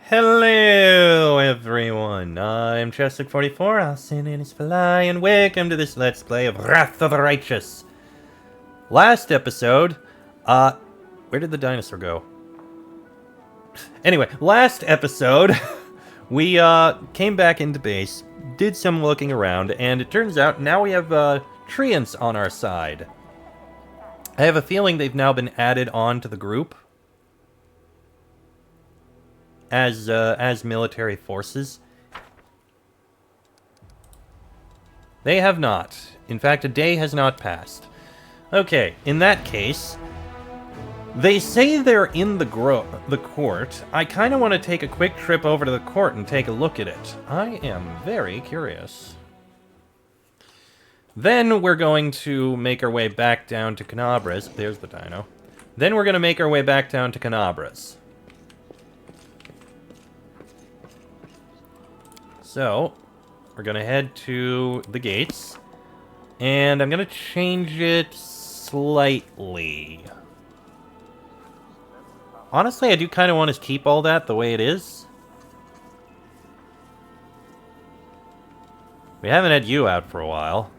Hello, everyone. I'm Chester44, I'll send in his fly, and welcome to this Let's Play of Wrath of the Righteous. Last episode, where did the dinosaur go? Anyway, last episode, we, came back into base, did some looking around, and it turns out now we have, treants on our side. I have a feeling they've now been added on to the group as military forces. They have not. In fact, a day has not passed. Okay, in that case, they say they're in the court. I kind of want to take a quick trip over to the court and take a look at it. I am very curious. Then we're going to make our way back down to Canabras. There's the dino. Then we're going to make our way back down to Canabras. So, we're going to head to the gates, and I'm going to change it slightly. Honestly, I do kind of want to keep all that the way it is. We haven't had you out for a while.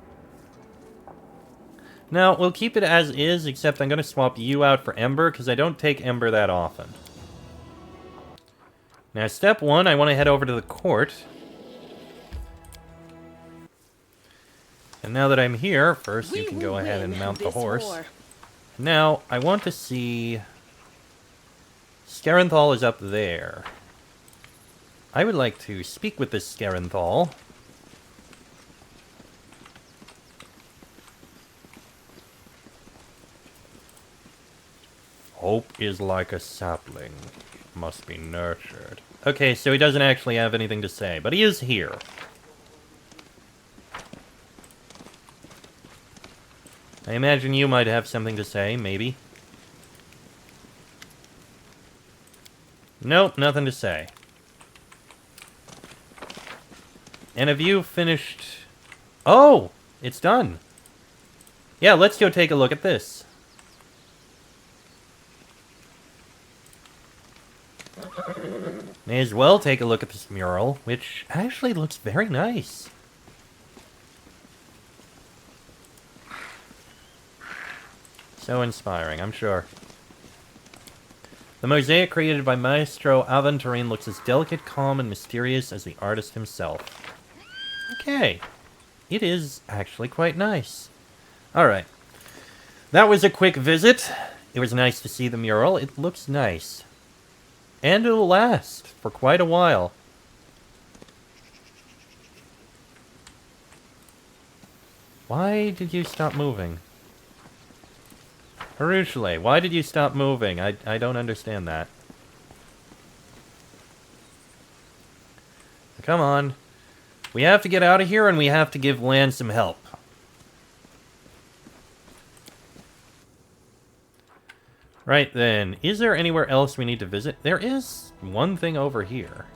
No, we'll keep it as is, except I'm going to swap you out for Ember, because I don't take Ember that often. Now, step one, I want to head over to the court. And now that I'm here, first you can go ahead and mount the horse. Now, I want to see... Scarenthal is up there. I would like to speak with this Scarenthal. Hope is like a sapling. Must be nurtured. Okay, so he doesn't actually have anything to say, but he is here. I imagine you might have something to say, maybe. Nope, nothing to say. And have you finished... Oh! It's done! Yeah, let's go take a look at this. May as well take a look at this mural, which actually looks very nice. So inspiring, I'm sure. The mosaic created by Maestro Aventurine looks as delicate, calm, and mysterious as the artist himself. Okay. It is actually quite nice. Alright. That was a quick visit. It was nice to see the mural. It looks nice. And it'll last for quite a while. Why did you stop moving? Harushale, why did you stop moving? I don't understand that. Come on. We have to get out of here and we have to give Lan some help. Right then, is there anywhere else we need to visit? There is one thing over here.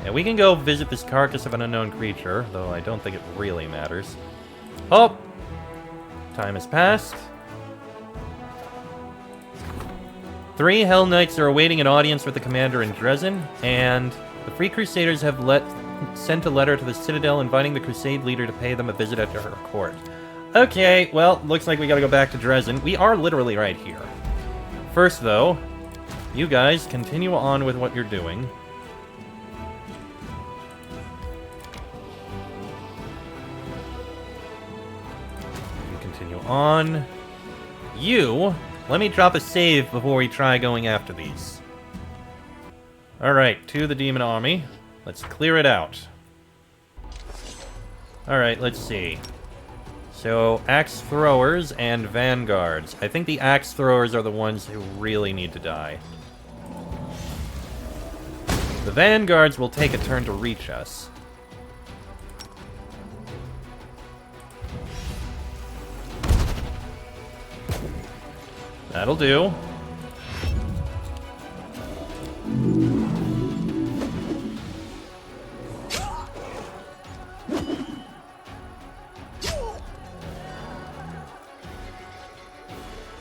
Yeah, we can go visit this carcass of an unknown creature, though I don't think it really matters. Oh! Time has passed. 3 Hellknights are awaiting an audience with the commander in Dresden, and the Free Crusaders have sent a letter to the Citadel inviting the Crusade leader to pay them a visit at her court. Okay, well, looks like we gotta go back to Dresden. We are literally right here. First, though, you guys continue on with what you're doing. Continue on. You, let me drop a save before we try going after these. Alright, to the demon army. Let's clear it out. Alright, let's see. So, axe throwers and vanguards. I think the axe throwers are the ones who really need to die. The vanguards will take a turn to reach us. That'll do.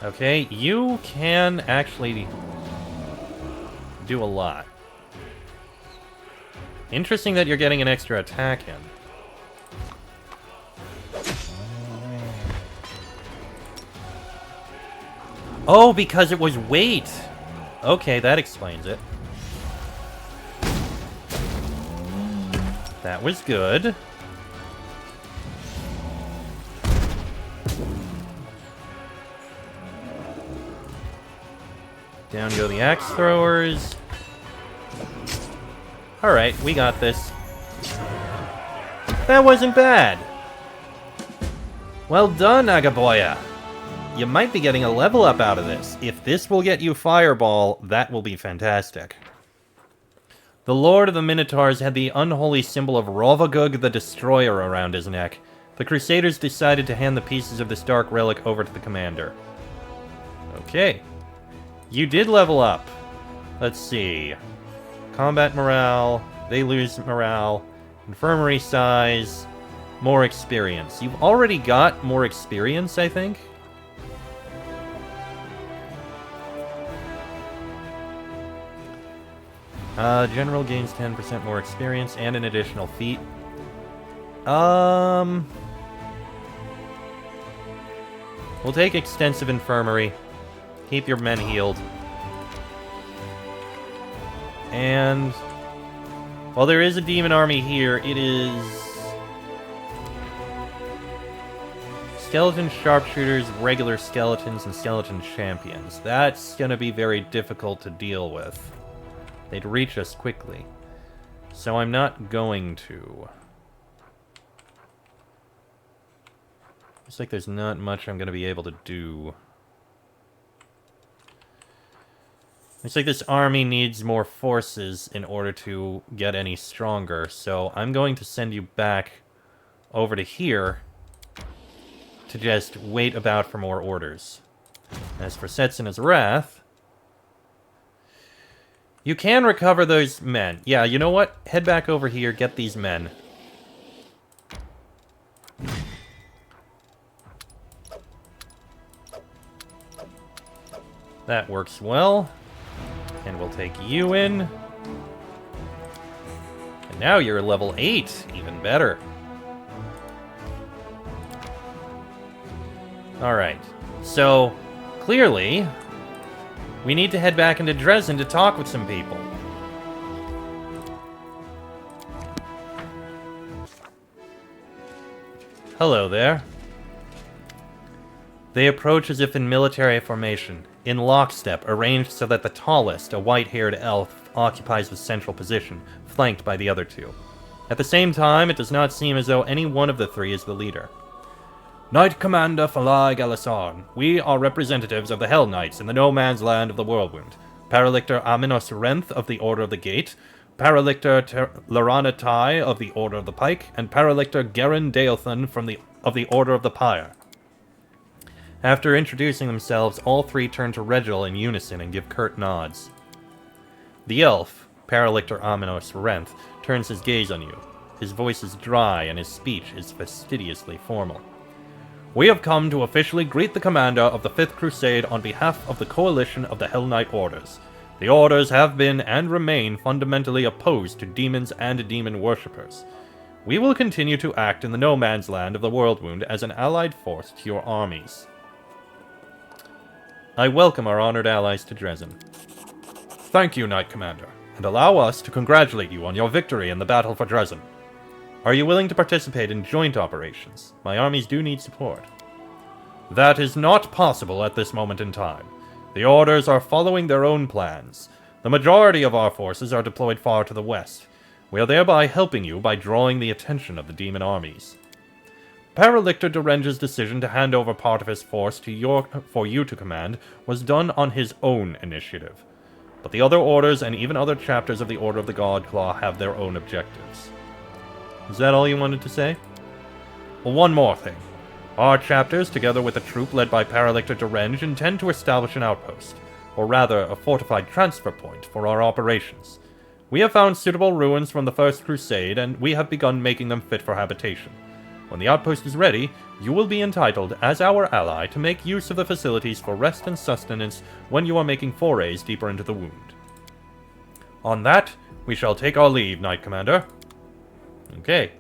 Okay, you can actually do a lot. Interesting that you're getting an extra attack in. Oh, because it was weight! Okay, that explains it. That was good. Down go the axe throwers. Alright, we got this. That wasn't bad. Well done, Agaboya. You might be getting a level up out of this. If this will get you Fireball, that will be fantastic. The Lord of the Minotaurs had the unholy symbol of Rovagug the Destroyer around his neck. The Crusaders decided to hand the pieces of this dark relic over to the commander. Okay. You did level up. Let's see. Combat morale. They lose morale. Infirmary size. More experience. You've already got more experience, I think? General gains 10% more experience and an additional feat. We'll take extensive infirmary. Keep your men healed. And while there is a demon army here, it is skeleton sharpshooters, regular skeletons, and skeleton champions. That's gonna be very difficult to deal with. They'd reach us quickly. So I'm not going to. Looks like there's not much I'm going to be able to do. Looks like this army needs more forces in order to get any stronger. So I'm going to send you back over to here to just wait about for more orders. As for Setsina's Wrath, you can recover those men. Yeah, you know what? Head back over here, get these men. That works well. And we'll take you in. And now you're level 8. Even better. Alright. So, clearly, we need to head back into Dresden to talk with some people. Hello there. They approach as if in military formation, in lockstep, arranged so that the tallest, a white-haired elf, occupies the central position, flanked by the other two. At the same time, it does not seem as though any one of the three is the leader. Knight Commander Falai Galasarn, we are representatives of the Hellknights in the no-man's land of the Whirlwind. Paralictor Aminos Renth of the Order of the Gate, Paralictor Larana Tai of the Order of the Pike, and Paralictor Garen Deothan of the Order of the Pyre. After introducing themselves, all three turn to Regil in unison and give curt nods. The elf, Paralictor Aminos Renth, turns his gaze on you. His voice is dry and his speech is fastidiously formal. We have come to officially greet the commander of the Fifth Crusade on behalf of the coalition of the Hellknight Orders. The Orders have been and remain fundamentally opposed to demons and demon worshippers. We will continue to act in the no-man's land of the Whirlwind as an allied force to your armies. I welcome our honored allies to Dresden. Thank you, Knight Commander, and allow us to congratulate you on your victory in the battle for Dresden. Are you willing to participate in joint operations? My armies do need support. That is not possible at this moment in time. The Orders are following their own plans. The majority of our forces are deployed far to the west. We are thereby helping you by drawing the attention of the demon armies. Paralictor Dorenge's decision to hand over part of his force to for you to command was done on his own initiative. But the other orders and even other chapters of the Order of the Godclaw have their own objectives. Is that all you wanted to say? Well, one more thing. Our chapters, together with a troop led by Paralictor Dorenge, intend to establish an outpost, or rather a fortified transfer point, for our operations. We have found suitable ruins from the First Crusade, and we have begun making them fit for habitation. When the outpost is ready, you will be entitled, as our ally, to make use of the facilities for rest and sustenance when you are making forays deeper into the wound. On that, we shall take our leave, Knight Commander. Okay.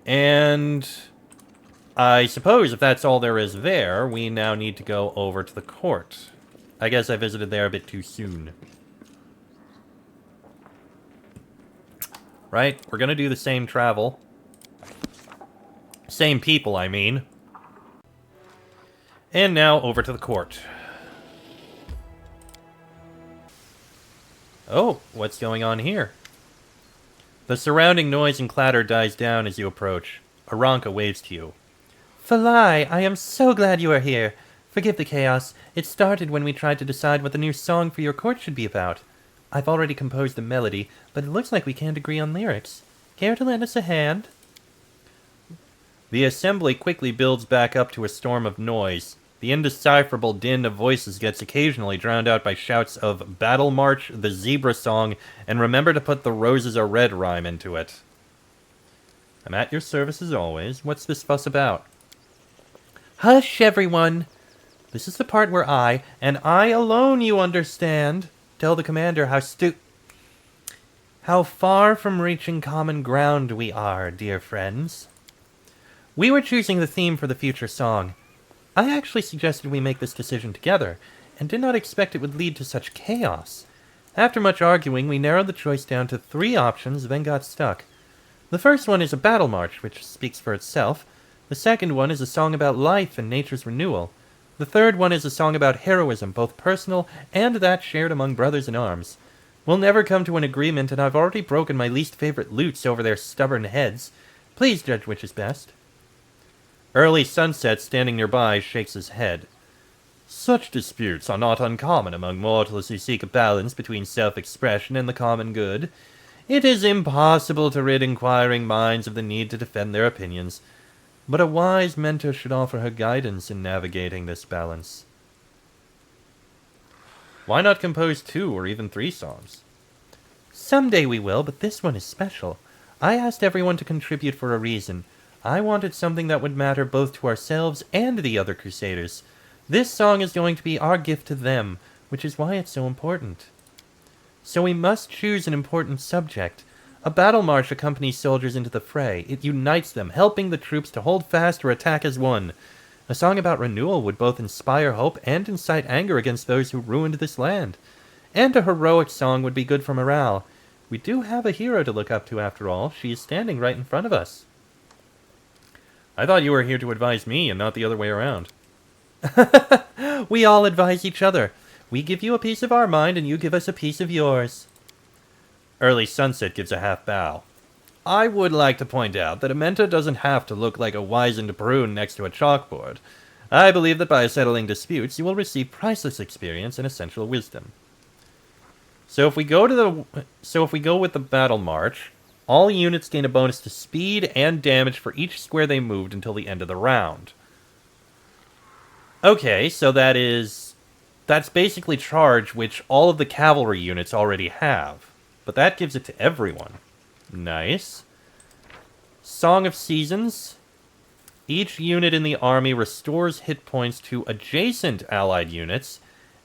And I suppose if that's all there is there, we now need to go over to the court. I guess I visited there a bit too soon. Right? We're gonna do the same travel. Same people, I mean. And now over to the court. Oh, what's going on here? The surrounding noise and clatter dies down as you approach. Aranka waves to you. Falai, I am so glad you are here. Forgive the chaos. It started when we tried to decide what the new song for your court should be about. I've already composed the melody, but it looks like we can't agree on lyrics. Care to lend us a hand? The assembly quickly builds back up to a storm of noise. The indecipherable din of voices gets occasionally drowned out by shouts of Battle March, the Zebra Song, and remember to put the Roses Are Red rhyme into it. I'm at your service as always. What's this fuss about? Hush, everyone! This is the part where I, and I alone, you understand, tell the commander how far from reaching common ground we are, dear friends. We were choosing the theme for the future song. I actually suggested we make this decision together, and did not expect it would lead to such chaos. After much arguing, we narrowed the choice down to 3 options, then got stuck. The first one is a battle march, which speaks for itself. The second one is a song about life and nature's renewal. The third one is a song about heroism, both personal and that shared among brothers in arms. We'll never come to an agreement, and I've already broken my least favorite lutes over their stubborn heads. Please judge which is best. Early Sunset, standing nearby, shakes his head. Such disputes are not uncommon among mortals who seek a balance between self-expression and the common good. It is impossible to rid inquiring minds of the need to defend their opinions, but a wise mentor should offer her guidance in navigating this balance. Why not compose 2 or even 3 songs? Someday we will, but this one is special. I asked everyone to contribute for a reason. I wanted something that would matter both to ourselves and the other Crusaders. This song is going to be our gift to them, which is why it's so important. So we must choose an important subject. A battle march accompanies soldiers into the fray. It unites them, helping the troops to hold fast or attack as one. A song about renewal would both inspire hope and incite anger against those who ruined this land. And a heroic song would be good for morale. We do have a hero to look up to after all. She is standing right in front of us. I thought you were here to advise me and not the other way around. We all advise each other. We give you a piece of our mind and you give us a piece of yours. Early Sunset gives a half bow. I would like to point out that a mentor doesn't have to look like a wizened prune next to a chalkboard. I believe that by settling disputes, you will receive priceless experience and essential wisdom. So if we go with the battle march, all units gain a bonus to speed and damage for each square they moved until the end of the round. Okay, so that's basically charge, which all of the cavalry units already have. But that gives it to everyone. Nice. Song of Seasons. Each unit in the army restores hit points to adjacent allied units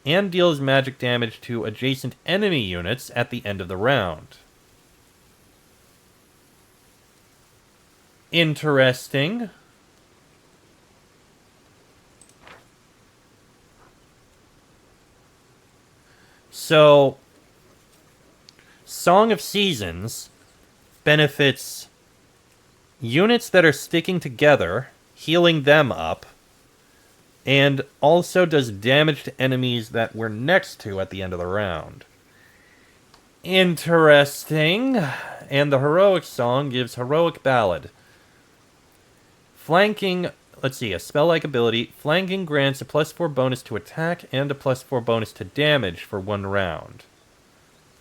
and deals magic damage to adjacent enemy units at the end of the round. Interesting. So, Song of Seasons benefits units that are sticking together, healing them up, and also does damage to enemies that we're next to at the end of the round. Interesting. And the heroic song gives heroic ballad. Flanking, let's see, a spell-like ability. Flanking grants a +4 bonus to attack and a +4 bonus to damage for 1 round.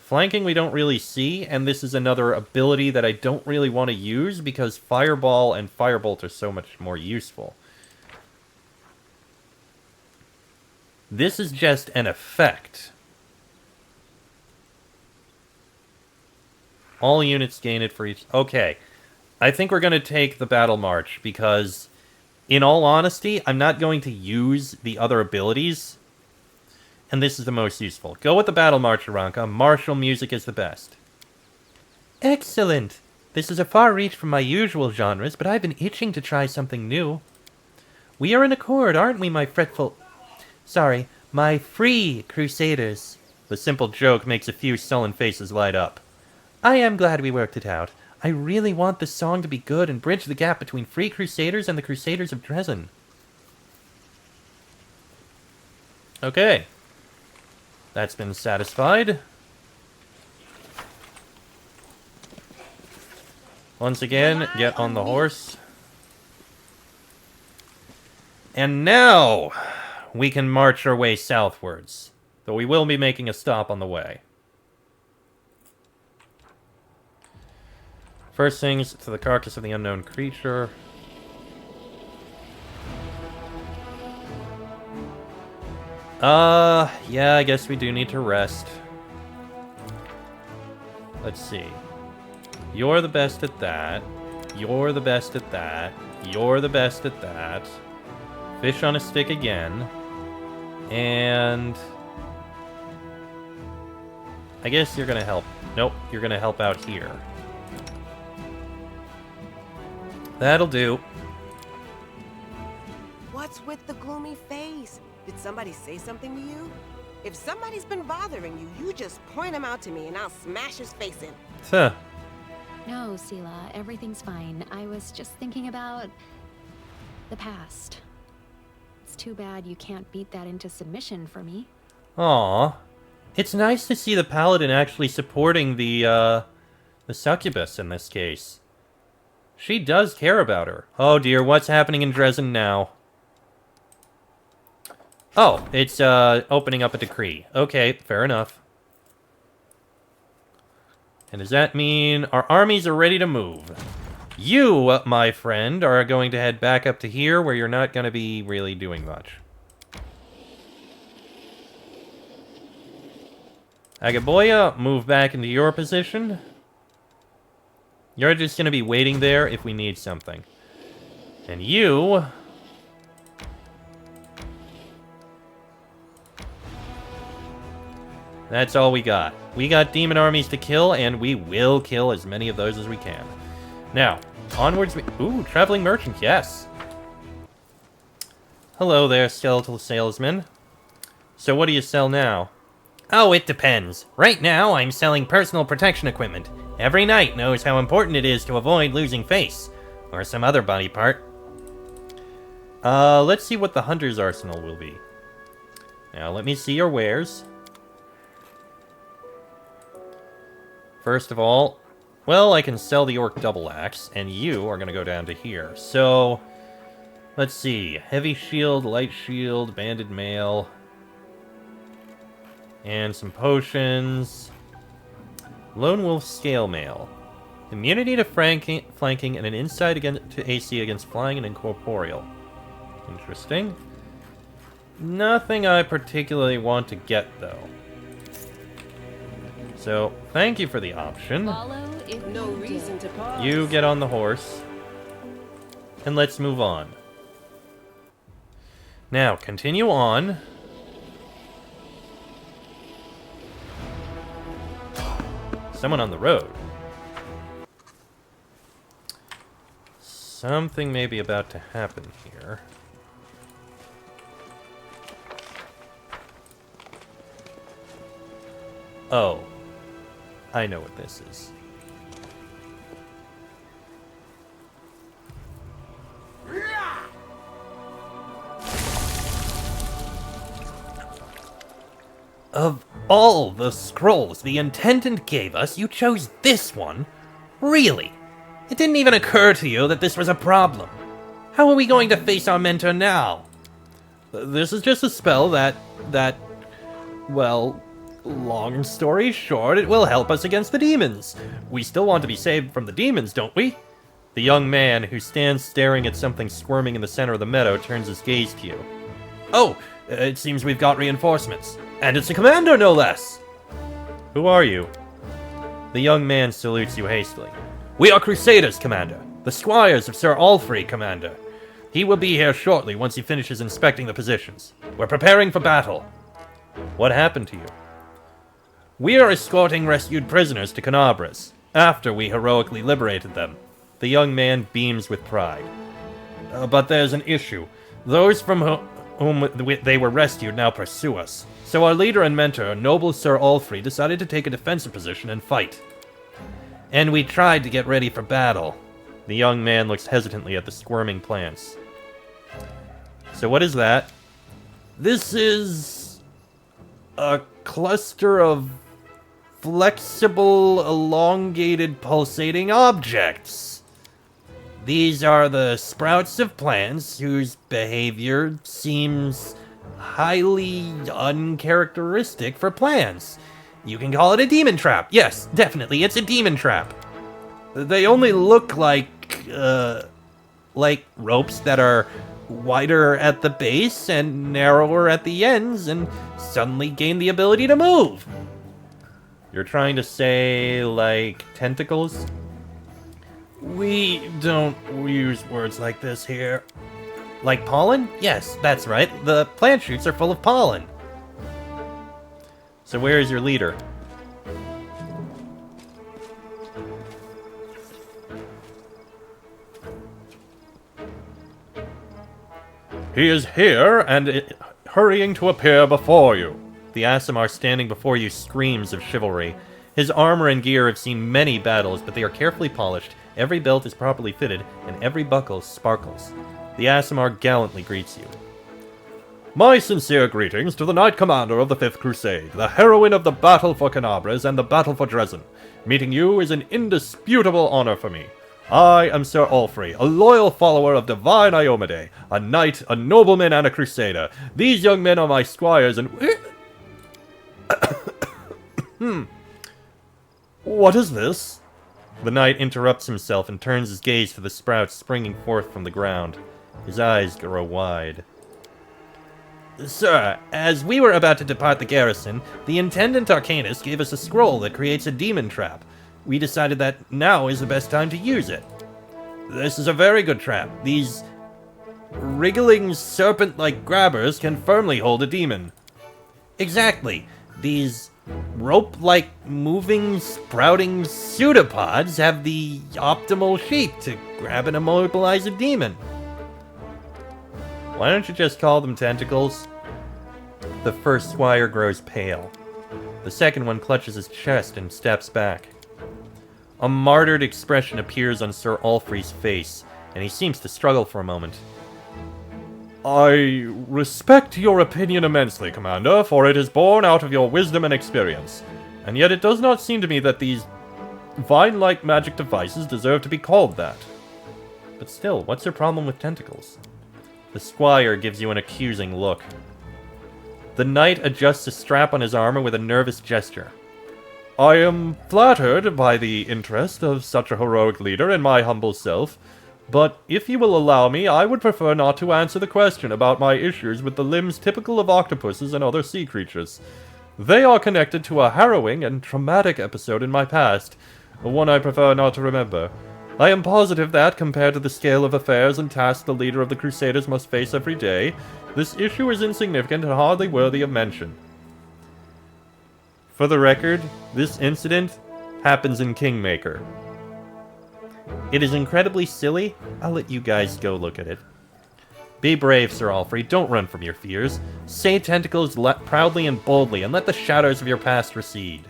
Flanking we don't really see, and this is another ability that I don't really want to use because Fireball and Firebolt are so much more useful. This is just an effect. All units gain it for each... Okay, I think we're going to take the Battle March because, in all honesty, I'm not going to use the other abilities. and this is the most useful. Go with the battle march, Aranka. Martial music is the best. Excellent! This is a far reach from my usual genres, but I've been itching to try something new. We are in accord, aren't we, my free crusaders? The simple joke makes a few sullen faces light up. I am glad we worked it out. I really want this song to be good and bridge the gap between free crusaders and the Crusaders of Dresden. Okay. That's been satisfied. Once again, get on the horse. And now we can march our way southwards, though we will be making a stop on the way. First things to the carcass of the unknown creature. Yeah, I guess we do need to rest. Let's see. You're the best at that. You're the best at that. You're the best at that. Fish on a stick again. And I guess you're gonna help. Nope, you're gonna help out here. That'll do. What's with the gloomy face? Did somebody say something to you? If somebody's been bothering you, you just point them out to me and I'll smash his face in. Huh. No, Sela, everything's fine. I was just thinking about the past. It's too bad you can't beat that into submission for me. Aw. It's nice to see the paladin actually supporting the succubus in this case. She does care about her. Oh dear, what's happening in Dresden now? Oh, it's opening up a decree. Okay, fair enough. And does that mean our armies are ready to move? You, my friend, are going to head back up to here where you're not going to be really doing much. Agaboya, move back into your position. You're just going to be waiting there if we need something. And you... That's all we got. We got demon armies to kill, and we will kill as many of those as we can. Now, onwards we... Ooh, traveling merchant, yes. Hello there, skeletal salesman. So what do you sell now? Oh, it depends. Right now, I'm selling personal protection equipment. Every knight knows how important it is to avoid losing face. Or some other body part. Let's see what the hunter's arsenal will be. Now, let me see your wares. First of all, well, I can sell the orc double axe, and you are going to go down to here. So, let's see. Heavy shield, light shield, banded mail, and some potions. Lone wolf scale mail. Immunity to flanking and an insight to AC against flying and incorporeal. Interesting. Nothing I particularly want to get, though. So, thank you for the option. No reason to pause. You get on the horse. And let's move on. Now, continue on. Someone on the road. Something may be about to happen here. Oh. I know what this is. Of all the scrolls the Intendant gave us, you chose this one? Really? It didn't even occur to you that this was a problem. How are we going to face our mentor now? This is just a spell that, well, long story short, it will help us against the demons. We still want to be saved from the demons, don't we? The young man, who stands staring at something squirming in the center of the meadow, turns his gaze to you. Oh, it seems we've got reinforcements. And it's a commander, no less! Who are you? The young man salutes you hastily. We are Crusaders, Commander. The squires of Sir Allfrey, Commander. He will be here shortly once he finishes inspecting the positions. We're preparing for battle. What happened to you? We are escorting rescued prisoners to Canabras, after we heroically liberated them. The young man beams with pride. But there's an issue. Those from whom they were rescued now pursue us. So our leader and mentor, noble Sir Allfrey, decided to take a defensive position and fight. And we tried to get ready for battle. The young man looks hesitantly at the squirming plants. So what is that? This is a cluster of flexible, elongated, pulsating objects. These are the sprouts of plants whose behavior seems highly uncharacteristic for plants. You can call it a demon trap. Yes, definitely, it's a demon trap. They only look like ropes that are wider at the base and narrower at the ends and suddenly gain the ability to move. You're trying to say, like, tentacles? We don't use words like this here. Like pollen? Yes, that's right. The plant shoots are full of pollen. So where is your leader? He is here and hurrying to appear before you. The Aasimar standing before you screams of chivalry. His armor and gear have seen many battles, but they are carefully polished, every belt is properly fitted, and every buckle sparkles. The Aasimar gallantly greets you. My sincere greetings to the Knight Commander of the Fifth Crusade, the heroine of the Battle for Canabras and the Battle for Dresden. Meeting you is an indisputable honor for me. I am Sir Allfrey, a loyal follower of divine Iomade, a knight, a nobleman, and a crusader. These young men are my squires and... What is this? The knight interrupts himself and turns his gaze to the sprouts springing forth from the ground. His eyes grow wide. Sir, as we were about to depart the garrison, the Intendant Arcanus gave us a scroll that creates a demon trap. We decided that now is the best time to use it. This is a very good trap. These wriggling serpent-like grabbers can firmly hold a demon. Exactly. These rope-like moving, sprouting pseudopods have the optimal shape to grab and immobilize a demon. Why don't you just call them tentacles? The first squire grows pale. The second one clutches his chest and steps back. A martyred expression appears on Sir Allfrey's face, and he seems to struggle for a moment. I respect your opinion immensely, Commander, for it is born out of your wisdom and experience. And yet it does not seem to me that these vine-like magic devices deserve to be called that. But still, what's your problem with tentacles? The squire gives you an accusing look. The knight adjusts a strap on his armor with a nervous gesture. I am flattered by the interest of such a heroic leader in my humble self, but if you will allow me, I would prefer not to answer the question about my issues with the limbs typical of octopuses and other sea creatures. They are connected to a harrowing and traumatic episode in my past, one I prefer not to remember. I am positive that, compared to the scale of affairs and tasks the leader of the Crusaders must face every day, this issue is insignificant and hardly worthy of mention. For the record, this incident happens in Kingmaker. It is incredibly silly. I'll let you guys go look at it. Be brave, Sir Allfrey. Don't run from your fears. Say tentacles proudly and boldly, and let the shadows of your past recede.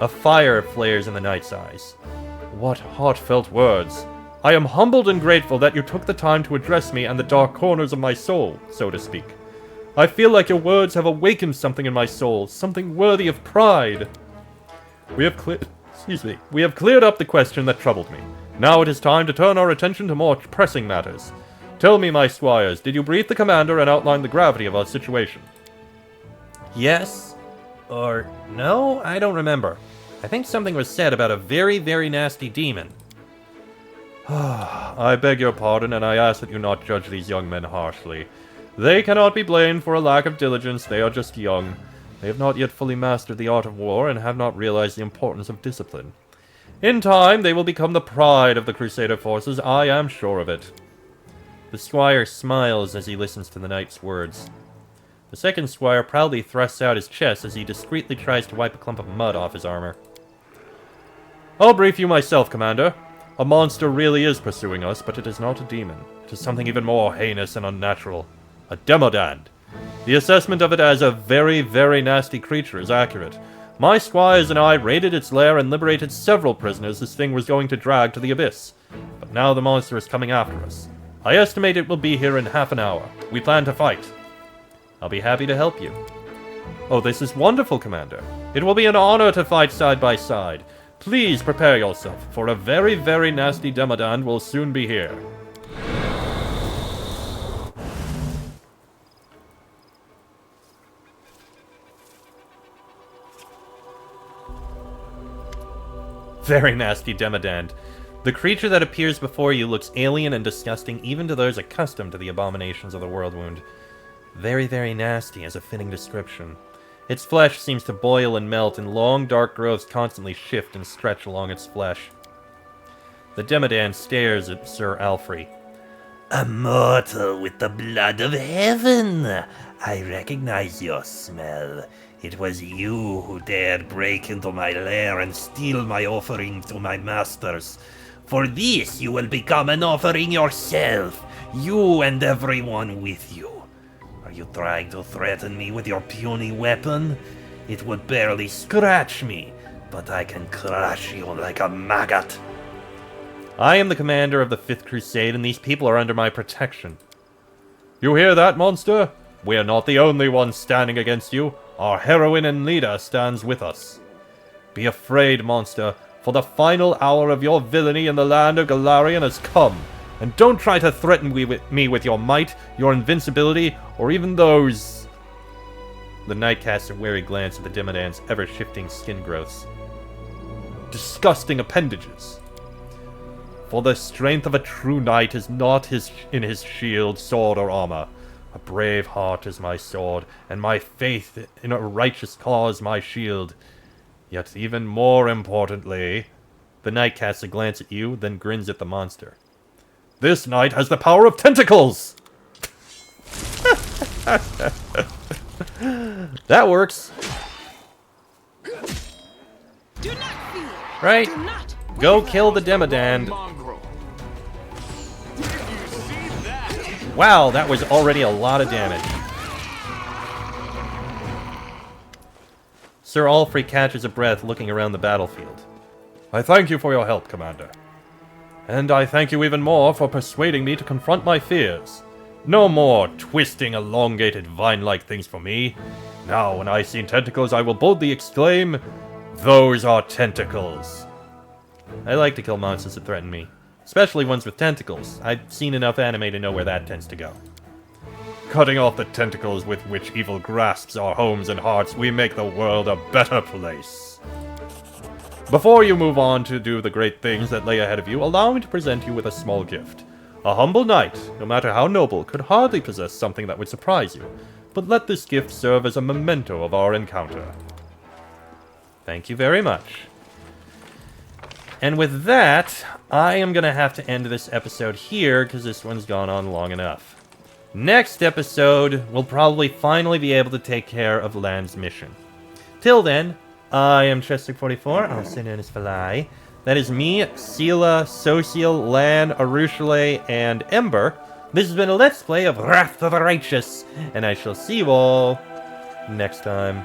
A fire flares in the knight's eyes. What heartfelt words. I am humbled and grateful that you took the time to address me and the dark corners of my soul, so to speak. I feel like your words have awakened something in my soul, something worthy of pride. We have cleared up the question that troubled me. Now it is time to turn our attention to more pressing matters. Tell me, my squires, did you brief the commander and outline the gravity of our situation? Yes. Or no? I don't remember. I think something was said about a very, very nasty demon. I beg your pardon, and I ask that you not judge these young men harshly. They cannot be blamed for a lack of diligence. They are just young. They have not yet fully mastered the art of war and have not realized the importance of discipline. In time, they will become the pride of the Crusader forces. I am sure of it. The squire smiles as he listens to the knight's words. The second squire proudly thrusts out his chest as he discreetly tries to wipe a clump of mud off his armor. I'll brief you myself, Commander. A monster really is pursuing us, but it is not a demon. It is something even more heinous and unnatural. A demodand. The assessment of it as a very, very nasty creature is accurate. My squires and I raided its lair and liberated several prisoners this thing was going to drag to the abyss. But now the monster is coming after us. I estimate it will be here in half an hour. We plan to fight. I'll be happy to help you. Oh, this is wonderful, Commander. It will be an honor to fight side by side. Please prepare yourself, for a very, very nasty demodand will soon be here. Very nasty demodand. The creature that appears before you looks alien and disgusting even to those accustomed to the abominations of the world wound. Very, very nasty is a fitting description. Its flesh seems to boil and melt, and long dark growths constantly shift and stretch along its flesh. The demodand stares at Sir Allfrey. A mortal with the blood of heaven! I recognize your smell. It was you who dared break into my lair and steal my offering to my masters. For this you will become an offering yourself, you and everyone with you. Are you trying to threaten me with your puny weapon? It would barely scratch me, but I can crush you like a maggot. I am the commander of the 5th Crusade, and these people are under my protection. You hear that, monster? We are not the only ones standing against you. Our heroine and leader stands with us. Be afraid, monster, for the final hour of your villainy in the land of Galarian has come. And don't try to threaten me with your might, your invincibility, or even those... The knight casts a wary glance at the demodand's ever-shifting skin growths. Disgusting appendages. For the strength of a true knight is not in his shield, sword, or armor. A brave heart is my sword, and my faith in a righteous cause my shield. Yet even more importantly... The knight casts a glance at you, then grins at the monster. This knight has the power of tentacles! That works. Do not fear. Right. Do not Go kill the demodand. Wow, that was already a lot of damage. Sir Allfrey catches a breath looking around the battlefield. I thank you for your help, Commander. And I thank you even more for persuading me to confront my fears. No more twisting elongated vine-like things for me. Now, when I see tentacles, I will boldly exclaim, "Those are tentacles!" I like to kill monsters that threaten me. Especially ones with tentacles. I've seen enough anime to know where that tends to go. Cutting off the tentacles with which evil grasps our homes and hearts, we make the world a better place. Before you move on to do the great things that lay ahead of you, allow me to present you with a small gift. A humble knight, no matter how noble, could hardly possess something that would surprise you, but let this gift serve as a memento of our encounter. Thank you very much. And with that, I am going to have to end this episode here, because this one's gone on long enough. Next episode, we'll probably finally be able to take care of Lan's mission. Till then, I am Chester44, also known as Falai. That is me, Sela, Social, Lan, Arushale, and Ember. This has been a Let's Play of Wrath of the Righteous, and I shall see you all next time.